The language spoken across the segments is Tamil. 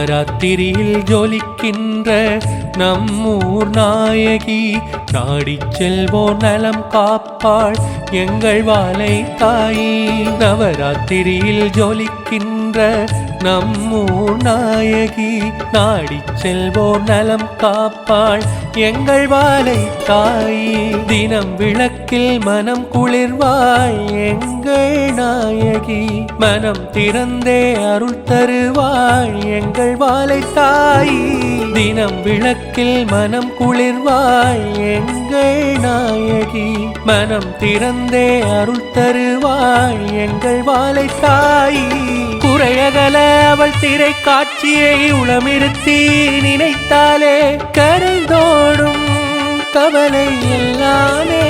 நவராத்திரியில் ஜொலிக்கின்ற நம்மூர் நாயகி, நாடிச் செல்வோர் நலம் காப்பாள் எங்கள் வாலை தாயி. நவராத்திரியில் ஜொலிக்கின்ற நம்மூர் நாயகி, நாடிச் செல்வோர் நலம் காப்பாள் எங்கள் வாலை தாயி. தினம் விளக்கில் மனம் குளிர்வாய் எங்கள் நாயகி, மனம் திறந்தே அருள் தருவாய் எங்கள் வாலை தாயி. தினம் விளக்கில் மனம் குளிர்வாய் எங்கள் நாயகி, மனம் திறந்தே அருள் தருவாய் எங்கள் வாலை தாயி. குறையகல அவள் திரை காட்சியை உளமிருத்தி நினைத்தாலே கரைந்தோடும் கவலை எல்லாமே.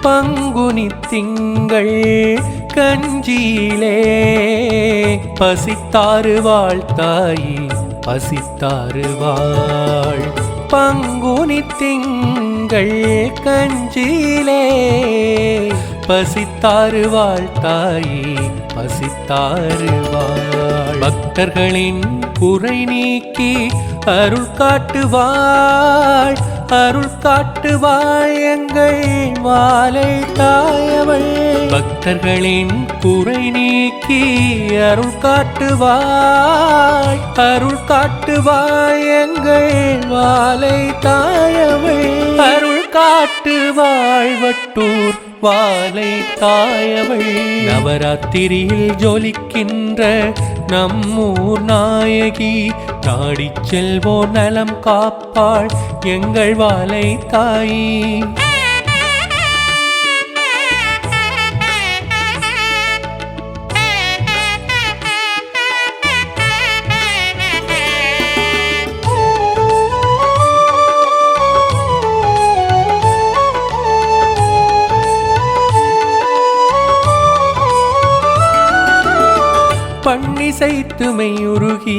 பங்குனி திங்கள் கஞ்சியிலே பசித்தாருவாள் தாயி, பசித்தாருவாள். பங்குனி திங்கள் கஞ்சியிலே பசித்தாருவாள் தாயி, பசித்தாருவாள். பக்தர்களின் குறை நீக்கி அருள் காட்டுவாள், அருள் காட்டுவாள் எங்கள் வாலை தாயவள். பக்தர்களின் குறை நீக்கி அருள் காட்டுவாள், அருள் காட்டுவாள் எங்கள் வாலை தாயவள். அருள் காட்டுவாள் வட்டூர் வாலை தாயவள். நவராத்திரியில் ஜொலிக்கின்ற நம்மூர் நாயகி, நாடிச் செல்வோர் நலம் காப்பாள் எங்கள் வாலை தாயி. பண்ணிசைத்து மெய்யுருகி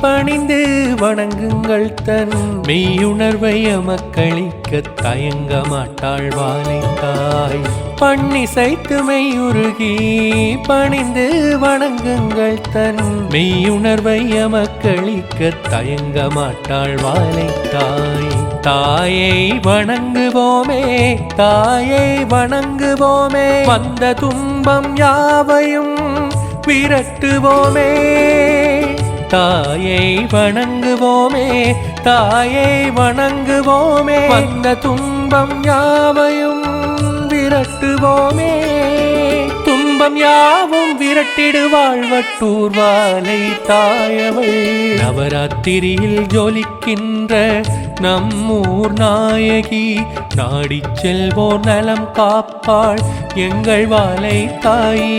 பணிந்து வணங்குங்கள் தன் மெய்யுணர்வை எமக்களிக்க தயங்க மாட்டாள் வாலை தாய். பண்ணிசைத்து மெய்யுருகி பணிந்து வணங்குங்கள் தன் மெய்யுணர்வை எமக்களிக்க தயங்க மாட்டாள் வாலை தாய். தாயை வணங்குவோமே, தாயை வணங்குவோமே, வந்த துன்பம் யாவையும் விரட்டுவோமே. தாயை வணங்குவோமே, தாயை வணங்குவோமே, வந்த துன்பம் யாவையும் விரட்டுவோமே. துன்பம் யாவும் விரட்டிடுவாள் வட்டூர் வாலை தாயவள். நவராத்திரியில் ஜொலிக்கின்ற நம்மூர் நாயகி, நாடிச் செல்வோர் நலம் காப்பாள் எங்கள் வாலை தாயி.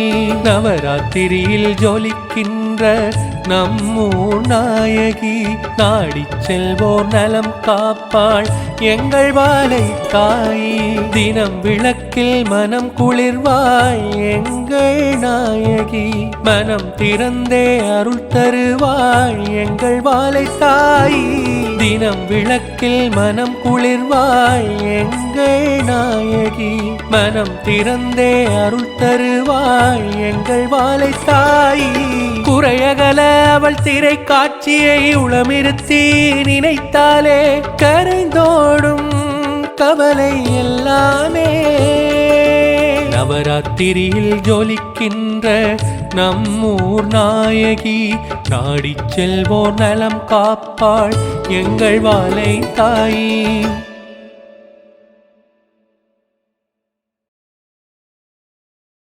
நவராத்திரியில் ஜொலிக்கின்ற நம்மூர் நாயகி, நாடிச் செல்வோர் நலம் காப்பாள் எங்கள் வாலை தாயி. தினம் விளக்கில் மனம் குளிர்வாய் எங்கள் நாயகி, மனம் திறந்தே அருள் தருவாய் எங்கள் வாலை தாயி. தினம் விளக்கில் மனம் குளிர்வாய் எங்கள் நாயகி, மனம் திறந்தே அருள் தருவாய் எங்கள் வாலை தாயி. குறையகல அவள் திரை காட்சியை உளமிருத்தி நினைத்தாலே கரைந்தோடும் கவலை எல்லாமே. நவராத்திரியில் ஜொலிக்கின்ற நம்மூர் நாயகி, நாடிச் செல்வோர் நலம் காப்பாள் எங்கள் வாலை தாயி.